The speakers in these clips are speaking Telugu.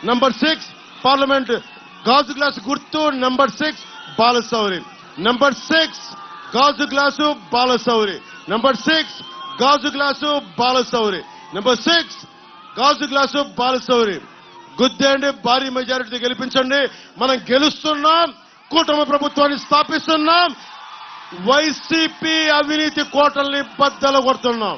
నంబర్ 6 పార్లమెంట్ గాజు గ్లాసు గుర్తు నంబర్ 6 బాలశౌరి. నంబర్ 6 గాజు గ్లాసు బాలశౌరి. నంబర్ 6 గాజు గ్లాసు బాలశౌరి. నంబర్ 6 గాజు గ్లాసు బాలశౌరి. గుద్దేండి, భారీ మెజారిటీ గెలిపించండి. మనం గెలుస్తున్నాం, కూటమి ప్రభుత్వాన్ని స్థాపిస్తున్నాం, వైసీపీ అవినీతి కోటల్ని బద్దలు కొడుతున్నాం.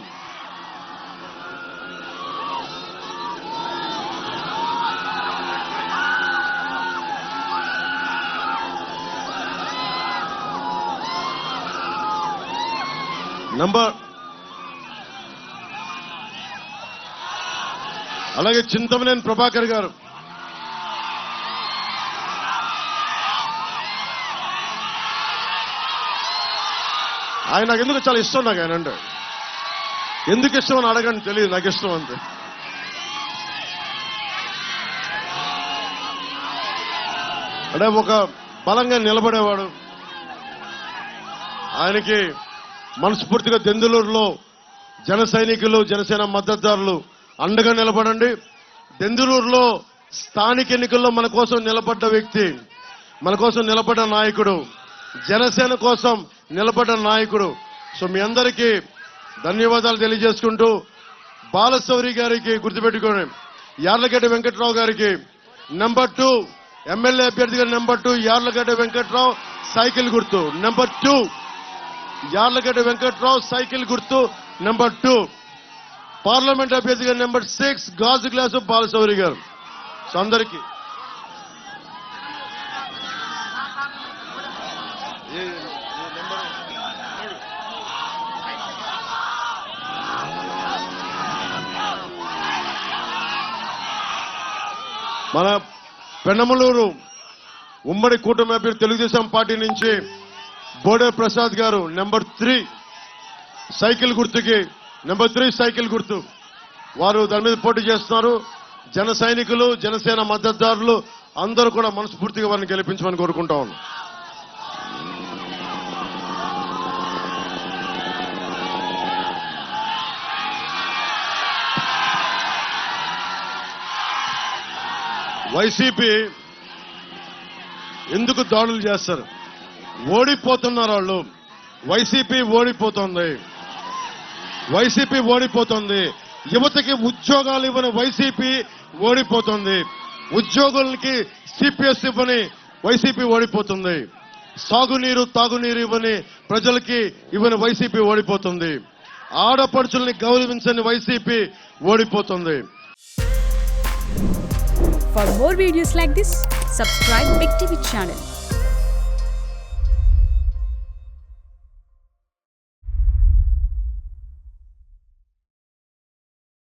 అలాగే చింతమనేని ప్రభాకర్ గారు, ఆయన నాకు ఎందుకు చాలా ఇష్టం. నాకు ఆయన అంటే ఎందుకు ఇష్టం అని అడగండి, తెలియదు, నాకు ఇష్టం అంతే. అంటే ఒక బలంగా నిలబడేవాడు. ఆయనకి మనస్ఫూర్తిగా దెందులూరులో జన సైనికులు, జనసేన మద్దతుదారులు అండగా నిలబడండి. దెందులూరులో స్థానిక ఎన్నికల్లో మన కోసం నిలబడ్డ వ్యక్తి, మన కోసం నిలబడ్డ నాయకుడు, జనసేన కోసం నిలబడ్డ నాయకుడు. సో మీ అందరికీ ధన్యవాదాలు తెలియజేసుకుంటూ, బాలశౌరి గారికి గుర్తుపెట్టుకోండి, యార్లగడ్డ వెంకట్రావు గారికి నంబర్ 2 ఎమ్మెల్యే అభ్యర్థిగా నంబర్ 2 యార్లగడ్డ వెంకట్రావు సైకిల్ గుర్తు. నంబర్ 2 యార్లగడ్డ వెంకట్రావు సైకిల్ గుర్తు నంబర్ 2. పార్లమెంట్ అభ్యర్థిగా నంబర్ 6 గాజు గ్లాసు బాలశౌరి గారు. సో అందరికీ మన పెన్నమలూరు ఉమ్మడి కూటమి అభ్యర్థి తెలుగుదేశం పార్టీ నుంచి బోడే ప్రసాద్ గారు నంబర్ 3 సైకిల్ గుర్తుకి, నంబర్ 3 సైకిల్ గుర్తు, వారు దాని మీద పోటీ చేస్తున్నారు. జన సైనికులు, జనసేన మద్దతుదారులు అందరూ కూడా మనస్ఫూర్తిగా వారిని గెలిపించమని కోరుకుంటా ఉన్నాం. వైసీపీ ఎందుకు దాడులు చేస్తారు? ఓడిపోతున్నారు వాళ్ళు. వైసీపీ ఓడిపోతుంది, వైసీపీ ఓడిపోతుంది. యువతకి ఉద్యోగాలు ఇవ్వని వైసీపీ ఓడిపోతుంది. ఉద్యోగులకి సిపిఎస్ ఇవ్వని వైసీపీ ఓడిపోతుంది. సాగునీరు, తాగునీరు ఇవ్వని ప్రజలకి ఇవ్వని వైసీపీ ఓడిపోతుంది. ఆడపడుచుల్ని గౌరవించని వైసీపీ ఓడిపోతుంది. For more videos like this, subscribe Big TV channel.